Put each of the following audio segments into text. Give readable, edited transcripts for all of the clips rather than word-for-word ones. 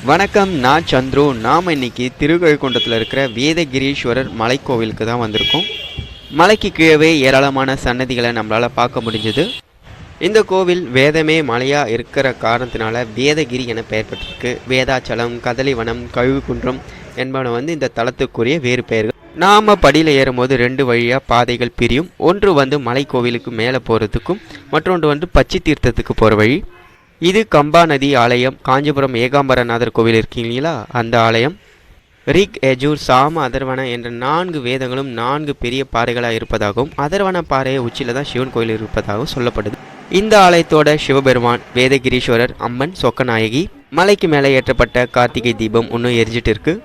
வணக்கம், நான் சந்துரு. நாம் இன்னைக்கு திருக்கழுக்குன்றத்தில் இருக்கிற வேதகிரீஸ்வரர் மலைக்கோவிலுக்கு தான் வந்திருக்கோம். மலைக்கு கீழே ஏராளமான சன்னதிகளை நம்மளால் பார்க்க முடிஞ்சது. இந்த கோவில் வேதமே மலையாக இருக்கிற காரணத்தினால வேதகிரி என பெயர் பெற்றிருக்கு. வேதாச்சலம், கதலிவனம், கழுகுன்றம் என்பன இந்த தலத்துக்குரிய வேறு பெயர்கள். நாம் படியில் ஏறும்போது 2 வழியாக பாதைகள் பிரியும். ஒன்று மலை கோவிலுக்கு மேலே போகிறதுக்கும், மற்றொன்று பச்சை தீர்த்தத்துக்கு போகிற வழி. இது கம்பா நதி ஆலயம். காஞ்சிபுரம் ஏகாம்பரநாதர் கோவில் இருக்கீங்களா, அந்த ஆலயம். ரிக், யஜூர், சாம, அதர்வன என்ற 4 வேதங்களும் 4 பெரிய பாறைகளாக இருப்பதாகவும், அதர்வன பாறையை உச்சியில் தான் சிவன் கோயில் இருப்பதாகவும் சொல்லப்படுது. இந்த ஆலயத்தோட சிவபெருமான், வேதகிரீஸ்வரர், அம்மன், சொக்கநாயகி. மலைக்கு மேலே ஏற்றப்பட்ட கார்த்திகை தீபம் இன்னும் எரிஞ்சிட்டு இருக்கு.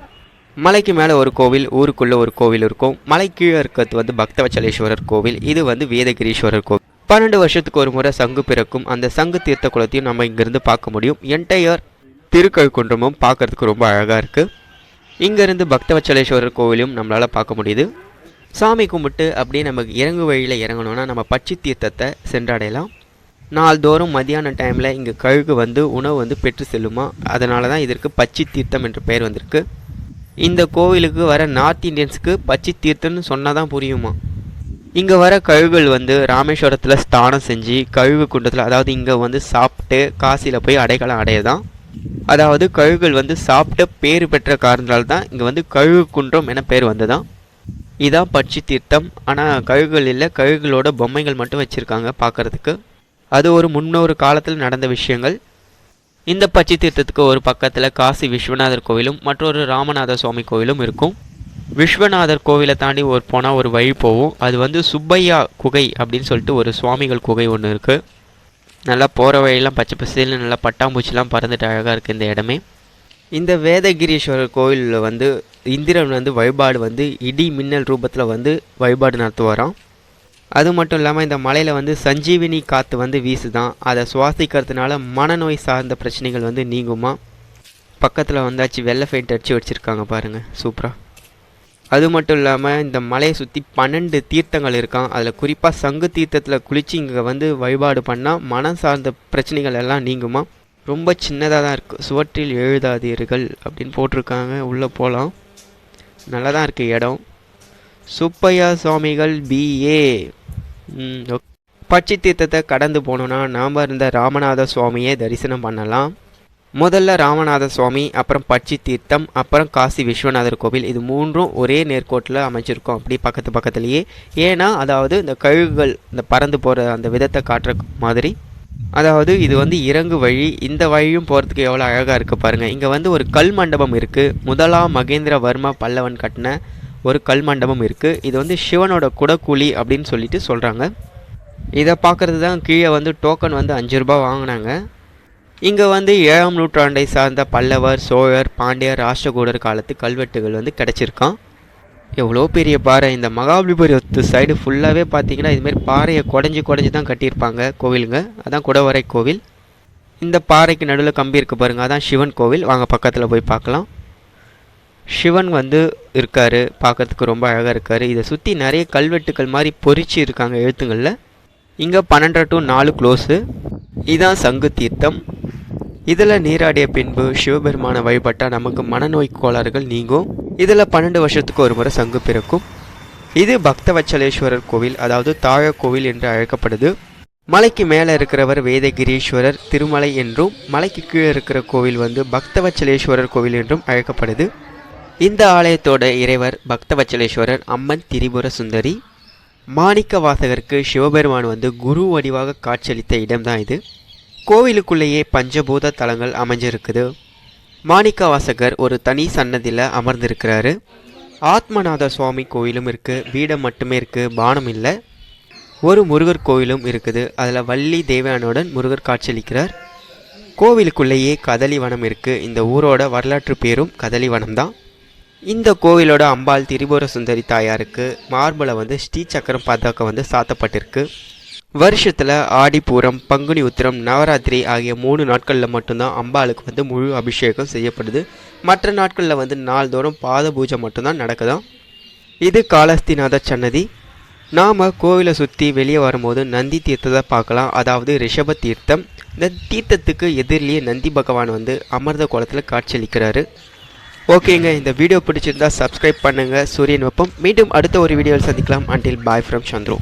மலைக்கு மேலே ஒரு கோவில், ஊருக்குள்ளே ஒரு கோவில் இருக்கும். மலை கீழே இருக்கிறது பக்தவச்சலேஸ்வரர் கோவில். இது வேதகிரீஸ்வரர் கோவில். 12 வருஷத்துக்கு ஒரு முறை சங்கு பிறக்கும். அந்த சங்கு தீர்த்த குளத்தையும் நம்ம இங்கேருந்து பார்க்க முடியும். என்டையர் திருக்கழுக்குன்றமும் பார்க்கறதுக்கு ரொம்ப அழகாக இருக்குது. இங்கேருந்து பக்தவச்சலேஸ்வரர் கோவிலையும் நம்மளால் பார்க்க முடியுது. சாமி கும்பிட்டு அப்படியே நமக்கு இறங்கு வழியில் இறங்கணுன்னா நம்ம பச்சை தீர்த்தத்தை சென்றடையலாம். நாள்தோறும் மதியான டைமில் இங்கே கழுகு உணவு பெற்று செல்லுமா. அதனால தான் இதற்கு பச்சை தீர்த்தம் என்ற பெயர் வந்திருக்கு. இந்த கோவிலுக்கு வர நார்த் இந்தியன்ஸுக்கு பச்சை தீர்த்தம்னு சொன்னால் தான் புரியுமா. இங்கே வர கழுகுகள் ராமேஸ்வரத்தில் ஸ்தானம் செஞ்சு கழுகு குண்டத்தில், அதாவது இங்கே சாப்பிட்டு காசியில் போய் அடைக்கலம் அடையதான். அதாவது கழுகுகள் சாப்பிட்டு பேர் பெற்ற காரணத்தால் தான் இங்கே கழுகு குன்றம் என பேர் வந்ததான். இதான் பச்சை தீர்த்தம். ஆனால் கழுகுகள் இல்லை, கழுகுகளோட பொம்மைகள் மட்டும் வச்சுருக்காங்க பார்க்குறதுக்கு. அது ஒரு 300 காலத்தில் நடந்த விஷயங்கள். இந்த பச்சை தீர்த்தத்துக்கு ஒரு பக்கத்தில் காசி விஸ்வநாதர் கோவிலும் மற்றொரு ராமநாத சுவாமி கோவிலும் இருக்கும். விஸ்வநாதர் கோவிலை தாண்டி போனால் ஒரு வழி போகும். அது சுப்பையா குகை அப்படின்னு சொல்லிட்டு ஒரு சுவாமிகள் குகை ஒன்று இருக்குது. நல்லா போகிற வழியெல்லாம் பச்சை பசேல்னு நல்லா பட்டாம்பூச்சிலாம் பறந்துட்டு அழகாக இருக்குது இந்த இடமே. இந்த வேதகிரீஸ்வரர் கோவிலில் இந்திரன் வழிபாடு இடி மின்னல் ரூபத்தில் வழிபாடு நடத்துவாராம். அது மட்டும் இல்லாமல் இந்த மலையில் சஞ்சீவினி காற்று வீசுதான். அதை சுவாசிக்கிறதுனால மனநோய் சார்ந்த பிரச்சனைகள் நீங்குமா. பக்கத்தில் வந்தாச்சு வெள்ளை ஃபெயிண்ட் அடித்து வச்சுருக்காங்க பாருங்கள், சூப்பராக. அது மட்டும் இல்லாமல் இந்த மலையை சுற்றி 12 தீர்த்தங்கள் இருக்கான். அதில் குறிப்பாக சங்கு தீர்த்தத்தில் குளித்து இங்கே வழிபாடு பண்ணால் மனம் சார்ந்த பிரச்சனைகள் எல்லாம் நீங்குமா. ரொம்ப சின்னதாக தான் இருக்குது. சுவற்றில் எழுதாதீர்கள் அப்படின்னு போட்டிருக்காங்க. உள்ளே போகலாம். நல்லா தான் இருக்குது இடம். சுப்பையா சுவாமிகள் BA. பச்சை தீர்த்தத்தை கடந்து போனோன்னா நாம் இருந்த ராமநாத சுவாமியை தரிசனம் பண்ணலாம். முதல்ல ராமநாத சுவாமி, அப்புறம் பச்சை தீர்த்தம், அப்புறம் காசி விஸ்வநாதர் கோவில். இது 3ம் ஒரே நேர்கோட்டில் அமைச்சிருக்கோம், அப்படி பக்கத்துலேயே. ஏன்னா அதாவது இந்த கழுகுகள் இந்த பறந்து போகிற அந்த விதத்தை காட்டுற மாதிரி. அதாவது இது இறங்கு வழி. இந்த வழியும் போகிறதுக்கு எவ்வளோ அழகாக இருக்குது பாருங்கள். இங்கே ஒரு கல் மண்டபம் இருக்குது. முதலாம் மகேந்திரவர்மா பல்லவன் கட்டின ஒரு கல் மண்டபம் இருக்குது. இது சிவனோட குடக்கூலி அப்படின்னு சொல்லிட்டு சொல்கிறாங்க. இதை பார்க்குறது தான் கீழே டோக்கன் 5 ரூபா வாங்கினாங்க. இங்கே 7ஆம் நூற்றாண்டை சார்ந்த பல்லவர், சோழர், பாண்டியர், ராஷ்டிரகூடர் காலத்து கல்வெட்டுகள் கிடச்சிருக்கான். எவ்வளோ பெரிய பாறை. இந்த மகாபலிபுரத்து சைடு ஃபுல்லாகவே பார்த்தீங்கன்னா இதுமாரி பாறையை குடஞ்சி தான் கட்டியிருப்பாங்க கோவிலுங்க. அதான் குடவரை கோவில். இந்த பாறைக்கு நடுவில் கம்பி இருக்குது பாருங்கள், அதான் சிவன் கோவில். வாங்க பக்கத்தில் போய் பார்க்கலாம். சிவன் இருக்கார், பார்க்குறதுக்கு ரொம்ப அழகாக இருக்கார். இதை சுற்றி நிறைய கல்வெட்டுக்கள் மாதிரி பொறிச்சு இருக்காங்க எழுத்துங்களில். இங்கே 12 to 4 க்ளோஸு. இதுதான் சங்கு தீர்த்தம். இதில் நீராடிய பின்பு சிவபெருமான வழிபட்டால் நமக்கு மனநோய் கோளாறுகள் நீங்கும். இதில் 12 வருஷத்துக்கு ஒரு முறை சங்கு பிறக்கும். இது பக்தவச்சலேஸ்வரர் கோவில், அதாவது தாழ கோவில் என்று அழைக்கப்படுது. மலைக்கு மேலே இருக்கிறவர் வேதகிரீஸ்வரர் திருமலை என்றும், மலைக்கு கீழே இருக்கிற கோவில் பக்தவச்சலேஸ்வரர் கோவில் என்றும் அழைக்கப்படுது. இந்த ஆலயத்தோட இறைவர் பக்தவச்சலேஸ்வரர், அம்மன் திரிபுர சுந்தரி. மாணிக்க வாசகருக்கு சிவபெருமான் குரு வடிவாக காட்சியளித்த இடம்தான் இது. கோவிலுக்குள்ளேயே பஞ்சபூத தலங்கள் அமைஞ்சிருக்குது. மாணிக்க வாசகர் ஒரு தனி சன்னதியில் அமர்ந்திருக்கிறாரு. ஆத்மநாத சுவாமி கோவிலும் இருக்குது. பீடம் மட்டுமே இருக்குது, பானம் இல்லை. ஒரு முருகர் கோவிலும் இருக்குது. அதில் வள்ளி தேவயானுடன் முருகர் காட்சியளிக்கிறார். கோவிலுக்குள்ளேயே கதலிவனம் இருக்குது. இந்த ஊரோட வரலாற்று பேரும் கதலிவனம் தான். இந்த கோவிலோட அம்பாள் திரிபுர சுந்தரி தாயாருக்கு மார்பில் ஸ்ரீ சக்கரம் பதக்கம் சாத்தப்பட்டிருக்கு. வருஷத்தில் ஆடிப்பூரம், பங்குனி உத்திரம், நவராத்திரி ஆகிய 3 நாட்களில் மட்டும்தான் அம்பாளுக்கு முழு அபிஷேகம் செய்யப்படுது. மற்ற நாட்களில் நாள்தோறும் பாத பூஜை மட்டும்தான் நடக்குதாம். இது காளஹஸ்திநாத சன்னதி. நாம் கோவிலை சுற்றி வெளியே வரும்போது நந்தி தீர்த்தத்தை பார்க்கலாம், அதாவது ரிஷப தீர்த்தம். இந்த தீர்த்தத்துக்கு எதிரிலேயே நந்தி பகவான் அமர்ந்த கோலத்தில் காட்சியளிக்கிறாரு. ஓகேங்க, இந்த வீடியோ பிடிச்சிருந்தா சப்ஸ்கிரைப் பண்ணுங்கள். சூரியன் வெப்பம். மீண்டும் அடுத்த ஒரு வீடியோவில் சந்திக்கலாம். Until bye from Chandru.